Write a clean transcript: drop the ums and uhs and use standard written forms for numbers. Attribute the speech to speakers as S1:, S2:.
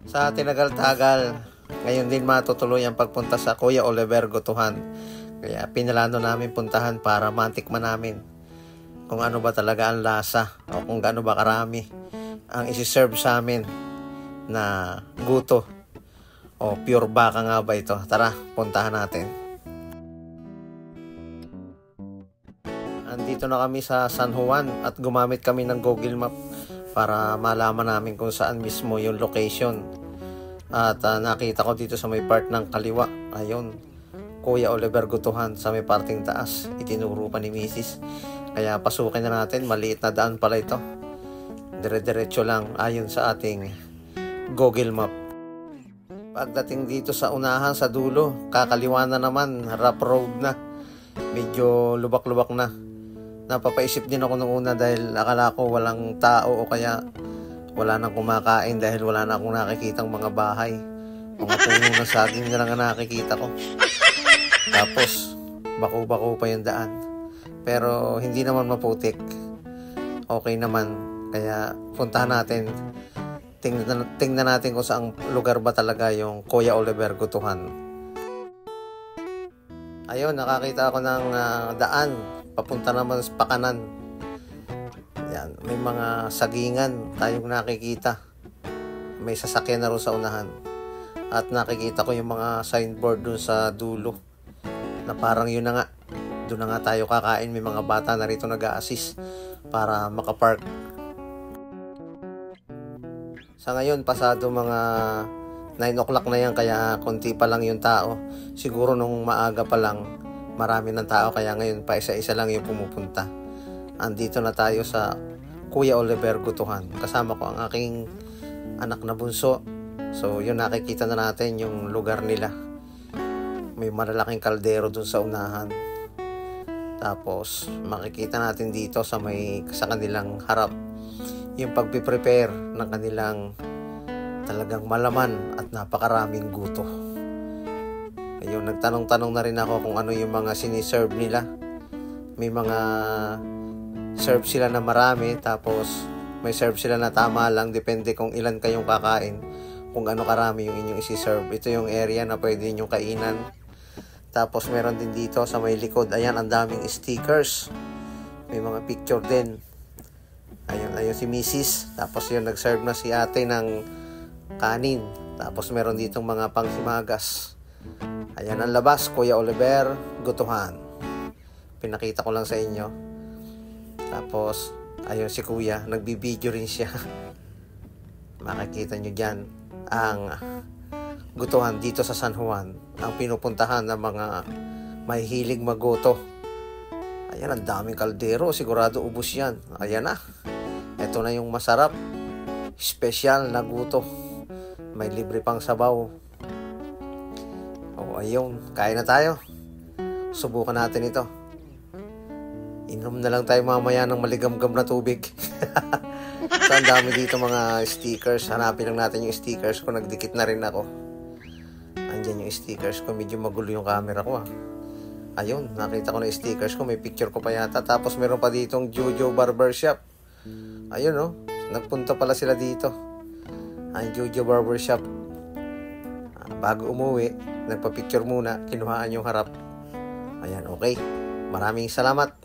S1: Sa tinagal-tagal, ngayon din matutuloy ang pagpunta sa Kuya Oliver Gotuhan. Kaya pinalano namin puntahan para matikman namin kung ano ba talaga ang lasa o kung gaano ba karami ang isi-serve sa amin na guto o pure baka nga ba ito. Tara, puntahan natin. Andito na kami sa San Juan at gumamit kami ng Google Map para malaman namin kung saan mismo yung location. At nakita ko dito sa may part ng kaliwa, ayun, Kuya Oliver Gotuhan sa may parting taas. Itinuro pa ni Mrs. Kaya pasukin na natin, maliit na daan pala ito. Dire-diretso lang ayon sa ating Google Map. Pagdating dito sa unahan sa dulo, kakaliwa na naman, rough road na. Medyo lubak-lubak na. Napapaisip din ako nung una dahil akala ko walang tao o kaya wala nang kumakain dahil wala na akong nakikitang mga bahay. Mga puno ng saging na lang ang nakikita ko. Tapos, bako-bako pa yung daan. Pero hindi naman maputik. Okay naman. Kaya puntahan natin. Tingnan natin kung saang lugar ba talaga yung Kuya Oliver Gotuhan. Ayun, nakakita ako ng daan. Papunta naman sa pakanan. Yan, may mga sagingan tayong nakikita. May sasakyan na rin sa unahan. At nakikita ko yung mga signboard dun sa dulo. Na parang yun na nga. Doon na nga tayo kakain. May mga bata na rito nag-a-assist para makapark. Sa ngayon, pasado mga 9 o'clock na yan. Kaya konti pa lang yung tao. Siguro nung maaga pa lang, marami ng tao. Kaya ngayon pa isa-isa lang yung pumupunta. Andito na tayo sa Kuya Oliver Gotuhan. Kasama ko ang aking anak na bunso. So yun, nakikita na natin yung lugar nila. May malalaking kaldero dun sa unahan. Tapos makikita natin dito sa kanilang harap yung pagpiprepare ng kanilang talagang malaman at napakaraming guto. Ayun, nagtanong-tanong na rin ako kung ano yung mga siniserve nila. May mga serve sila na marami, tapos may serve sila na tama lang, depende kung ilan kayong kakain, kung ano karami yung inyong isi-serve. Ito yung area na pwede ninyong kainan. Tapos meron din dito sa may likod, ayan, ang daming stickers, may mga picture din. Ayun si Mrs. Tapos yun, nag-serve na si ate ng kanin. Tapos meron ditong mga panghimagas. Ayan ang labas, Kuya Oliver Gotuhan. Pinakita ko lang sa inyo. Tapos, ayun si Kuya, nagbibideo rin siya. Makikita nyo dyan ang Gotuhan dito sa San Juan. Ang pinupuntahan ng mga may hilig maggoto. Ayan, ang daming kaldero. Sigurado ubos yan. Ayan na. Ito na yung masarap. Special na guto. May libre pang sabaw. O, ayun. Kain na tayo. Subukan natin ito. Inom na lang tayo mamaya ng maligamgam na tubig. So, ang dami dito mga stickers. Hanapin lang natin yung stickers ko. Nagdikit na rin ako. Andyan yung stickers ko. Medyo magulo yung camera ko. Ayun, nakita ko na yung stickers ko. May picture ko pa yata. Tapos meron pa ditong Jojo Barbershop. Ayun, oh. Nagpunta pala sila dito. Ang Jojo Barbershop. Bago umuwi, nagpa-picture muna. Kinuhaan yung harap. Ayan, okay. Maraming salamat.